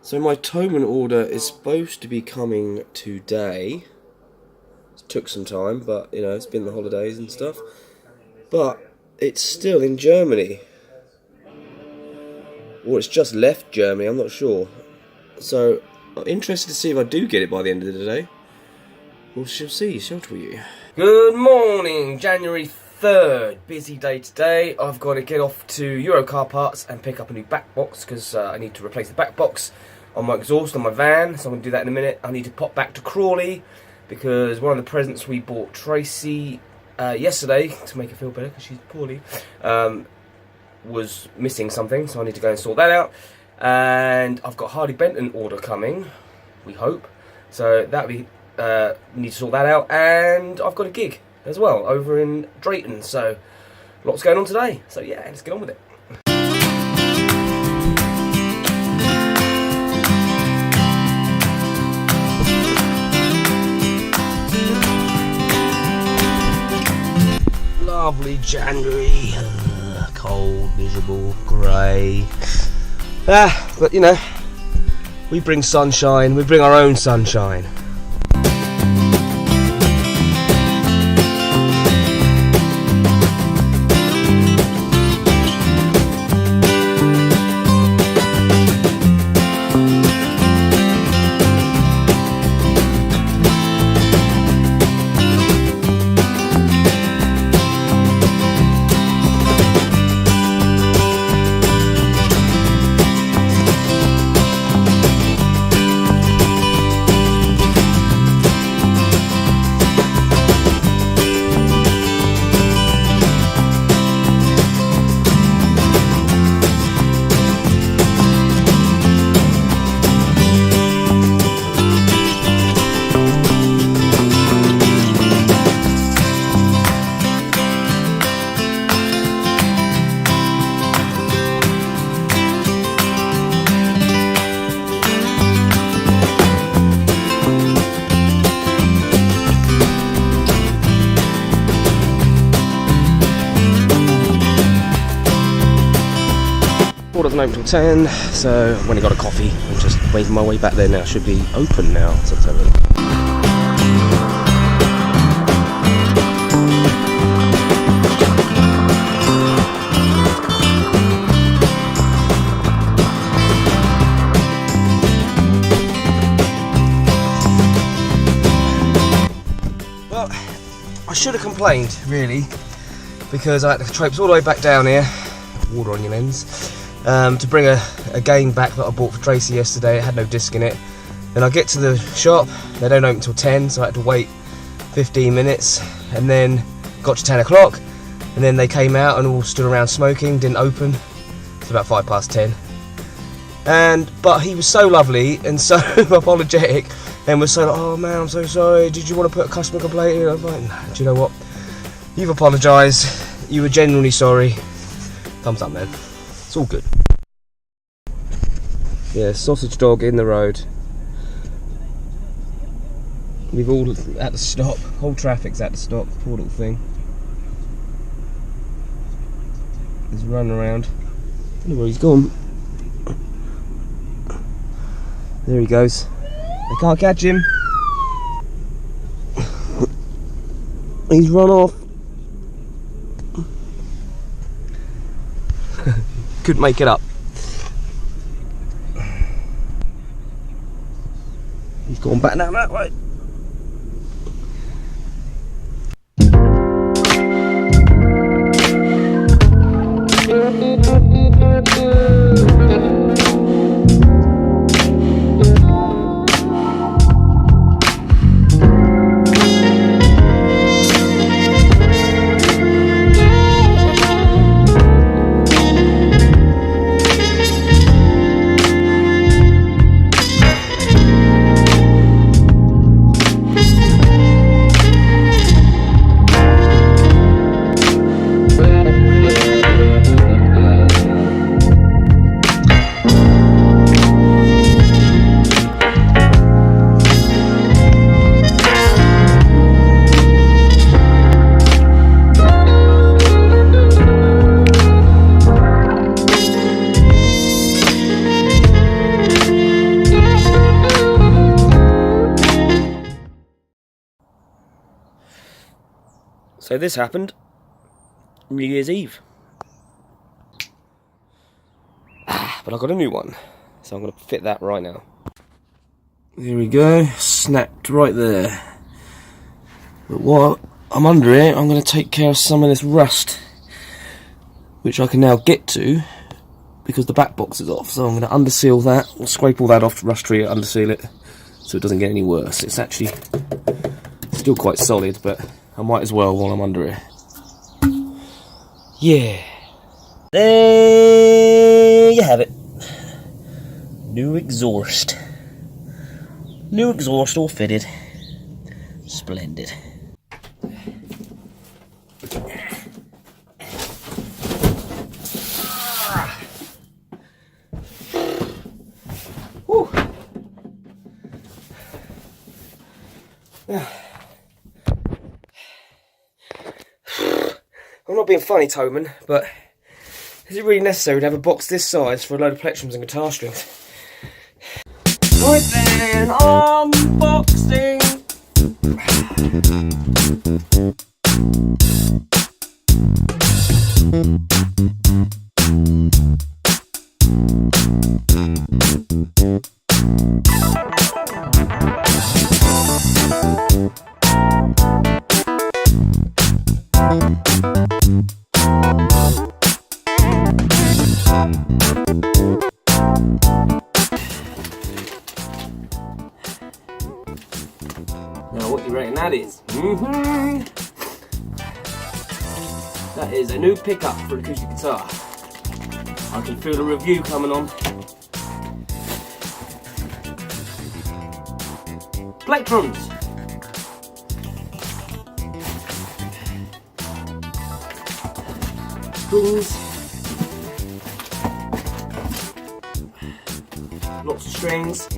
So my Thomann order is supposed to be coming today. It took some time, but you know, it's been the holidays and stuff. But it's still in Germany. Or it's just left Germany, I'm not sure. So I'm interested to see if I do get it by the end of the day. We shall see, shan't we? Good morning, January 3rd. Busy day today. I've got to get off to Euro Car Parts and pick up a new back box because I need to replace the back box on my exhaust on my van. So I'm going to do that in a minute. I need to pop back to Crawley because one of the presents we bought Tracy yesterday to make her feel better because she's poorly was missing something. So I need to go and sort that out. And I've got Harley Benton order coming, we hope. So that'll be need to sort that out, and I've got a gig as well over in Drayton, so lots going on today. So yeah, let's get on with it. Lovely January, cold, miserable, grey. But you know, we bring sunshine, we bring our own sunshine. Doesn't open till 10, so I've only got a coffee. I'm just waving my way back there now. Should be open now. So let's have a look. Well, I should have complained really, because I had to traipse all the way back down here. Water on your lens. To bring a game back that I bought for Tracy yesterday. It had no disc in it. Then I get to the shop, they don't open until 10, so I had to wait 15 minutes, and then got to 10 o'clock, and then they came out and all stood around smoking, didn't open. It's about 10:05. But he was so lovely and so apologetic, and was so like, oh man, I'm so sorry, did you want to put a customer complaint in? I was like, nah, do you know what, you've apologised, you were genuinely sorry, thumbs up man. It's all good. Yeah, sausage dog in the road. We've all had to stop. Whole traffic's had to stop. Poor little thing. He's running around. I don't know where he's gone. There he goes. They can't catch him. He's run off. Couldn't make it up. He's gone back down that way. So this happened New Year's Eve. But I got a new one, so I'm going to fit that right now. There we go, snapped right there. But while I'm under it, I'm going to take care of some of this rust, which I can now get to because the back box is off. So I'm going to underseal that, or scrape all that off, rust treat it, underseal it, so it doesn't get any worse. It's actually still quite solid, but I might as well while I'm under it. Yeah. There you have it. New exhaust. New exhaust all fitted. Splendid. Whew. I'm not being funny, Thomann, but is it really necessary to have a box this size for a load of plectrums and guitar strings? Right then, unboxing! Now what do you reckon that is? That is a new pickup for an acoustic guitar. I can feel a review coming on. Plectrums! Strings. Lots of strings.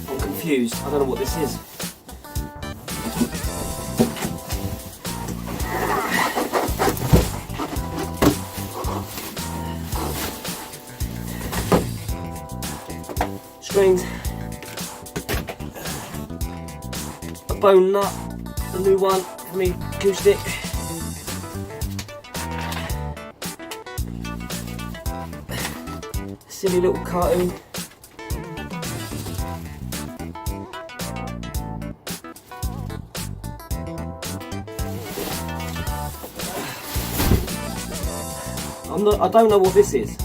I'm confused. I don't know what this is. Strings. A bone nut. A new one for me acoustic. Silly little cartoon. I don't know what this is.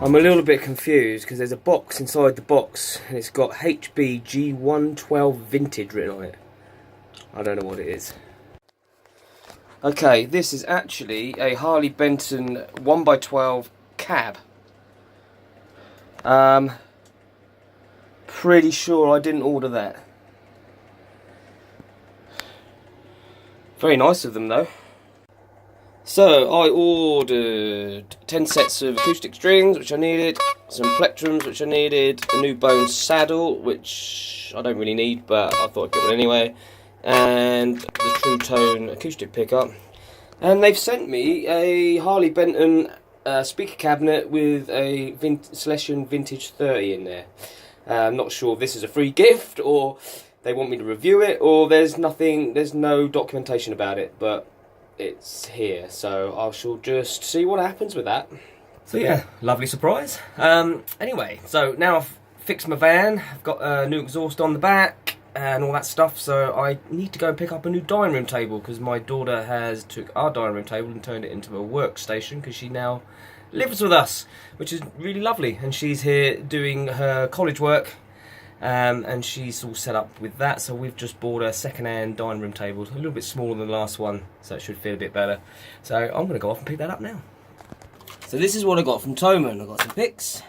I'm a little bit confused because there's a box inside the box and it's got HB G112 Vintage written on it. I don't know what it is. Okay, this is actually a Harley Benton 1x12 cab. Pretty sure I didn't order that. Very nice of them though. So I ordered 10 sets of acoustic strings, which I needed, some plectrums, which I needed, a new bone saddle, which I don't really need, but I thought I'd get one anyway, and the TrueTone acoustic pickup. And they've sent me a Harley Benton speaker cabinet with a Selection Vintage 30 in there. I'm not sure if this is a free gift, or they want me to review it, or there's no documentation about it, but it's here, so I shall just see what happens with that. So yeah, lovely surprise. Anyway, so now I've fixed my van, I've got a new exhaust on the back and all that stuff, so I need to go and pick up a new dining room table because my daughter has took our dining room table and turned it into a workstation because she now lives with us, which is really lovely, and she's here doing her college work. And she's all set up with that, so we've just bought a second-hand dining room table, a little bit smaller than the last one, so it should feel a bit better. So I'm going to go off and pick that up now. So this is what I got from Thomann. I got some picks,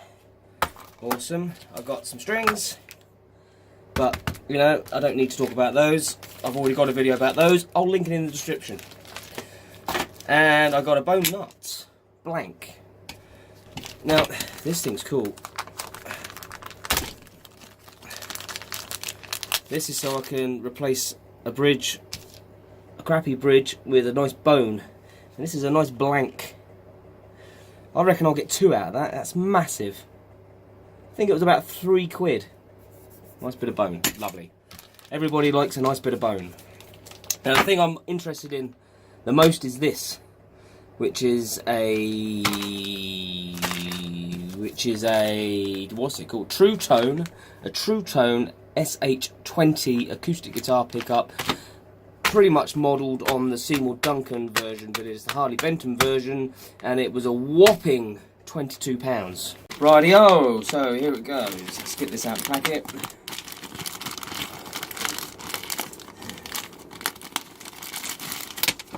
awesome. I got some strings, but you know I don't need to talk about those. I've already got a video about those. I'll link it in the description. And I got a bone nut, blank. Now this thing's cool. This is so I can replace a bridge, a crappy bridge, with a nice bone. And this is a nice blank I reckon I'll get 2 out of that. That's massive. I think it was about £3. Nice bit of bone. Lovely. Everybody likes a nice bit of bone. Now the thing I'm interested in the most is this, which is a what's it called? TrueTone, a TrueTone SH-20 acoustic guitar pickup, pretty much modelled on the Seymour Duncan version, but it's the Harley Benton version, and it was a whopping £22. Rightio, so here it goes. Let's get this out of the packet.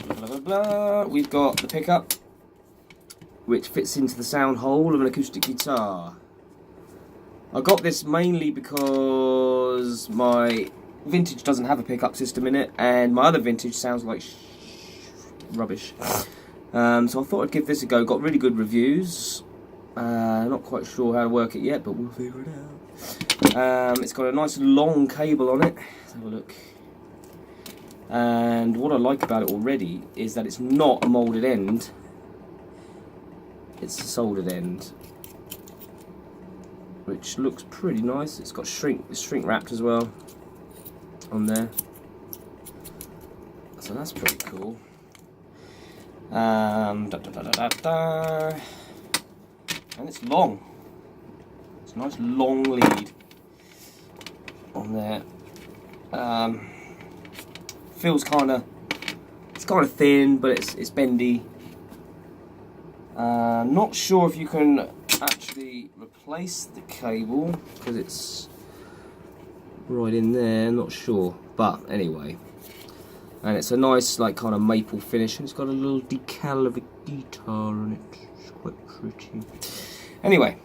Blah, blah, blah. We've got the pickup, which fits into the sound hole of an acoustic guitar. I got this mainly because my vintage doesn't have a pickup system in it, and my other vintage sounds like rubbish. So I thought I'd give this a go. Got really good reviews. Not quite sure how to work it yet, but we'll figure it out. It's got a nice long cable on it. Let's have a look. And what I like about it already is that it's not a moulded end. It's a soldered end, which looks pretty nice. It's got shrink wrapped as well on there, so that's pretty cool. And it's long. It's a nice long lead on there. Feels it's kind of thin, but it's bendy. Not sure if you can actually replace the cable because it's right in there. Not sure, but anyway. And it's a nice, like, kind of maple finish, and it's got a little decal of a guitar on it. It's quite pretty. Anyway,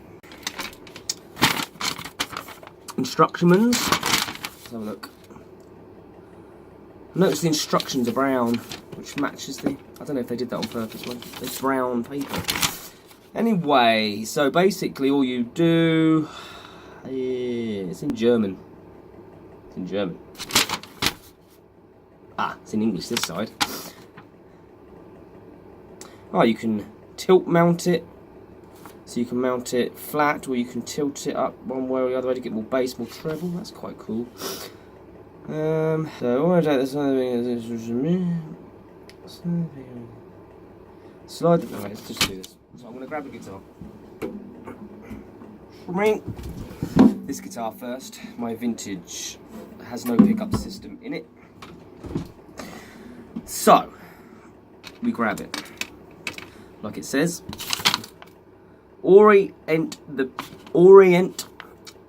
instructions. Let's have a look. Notice the instructions are brown, which matches the... I don't know if they did that on purpose. It's brown paper. Anyway, so basically all you do... it's in German. It's in German. Ah, it's in English this side. Oh, you can tilt mount it. So you can mount it flat, or you can tilt it up one way or the other way to get more bass, more treble. That's quite cool. So what I this slide the... Alright, let's just do this. So I'm going to grab a guitar. This guitar first. My vintage has no pickup system in it. So we grab it. Like it says. Orient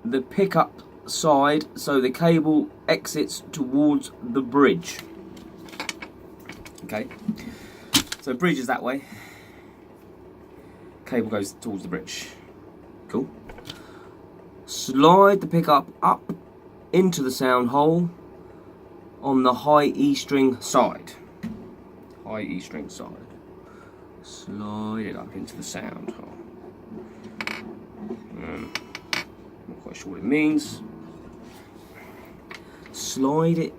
the pickup side so the cable exits towards the bridge. Okay, so bridge is that way, cable goes towards the bridge. Cool. Slide the pickup up into the sound hole on the high E string side. High E string side. Slide it up into the sound hole. Not quite sure what it means. Slide it,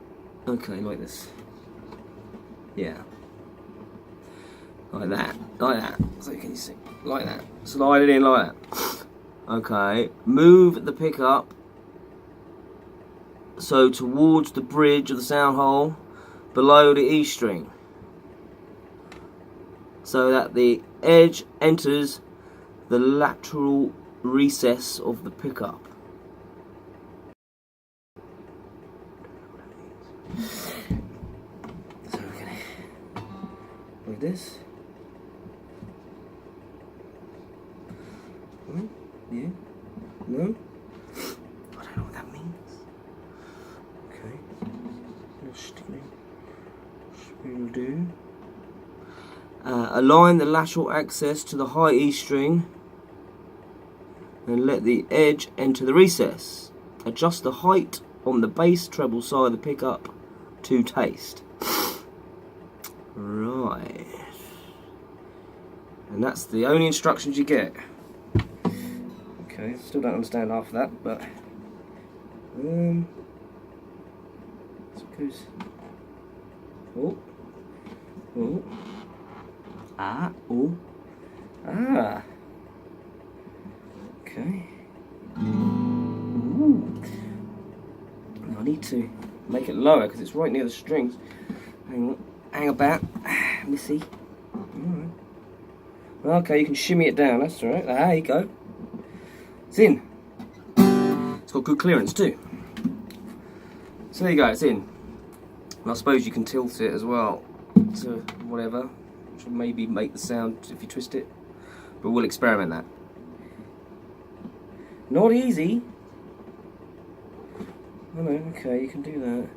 okay, like this. Yeah. Like that. So can you see? Like that. Slide it in like that. Okay. Move the pickup so towards the bridge of the sound hole below the E string, so that the edge enters the lateral recess of the pickup. So we're gonna like this. Yeah? No? I don't know what that means. Okay. We'll do. Align the lateral access to the high E string and let the edge enter the recess. Adjust the height on the bass treble side of the pickup to taste. Right. And that's the only instructions you get. Okay, still don't understand half of that, but suppose. Oh. Ah. need to make it lower because it's right near the strings. Hang about, missy. Alright. Okay, you can shimmy it down, that's alright. There you go. It's in. It's got good clearance too. So there you go, it's in. And I suppose you can tilt it as well to whatever, which will maybe make the sound if you twist it. But we'll experiment that. Not easy. Oh no, okay, you can do that.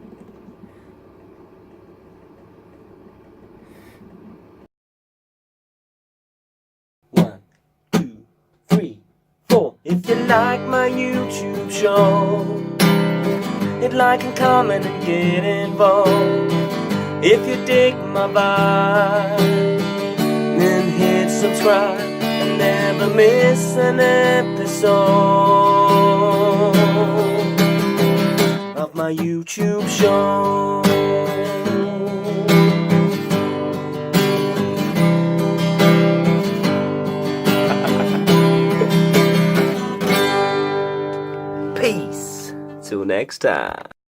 If you like my YouTube show, hit like and comment and get involved. If you dig my vibe, then hit subscribe and never miss an episode of my YouTube show. Peace. Till next time.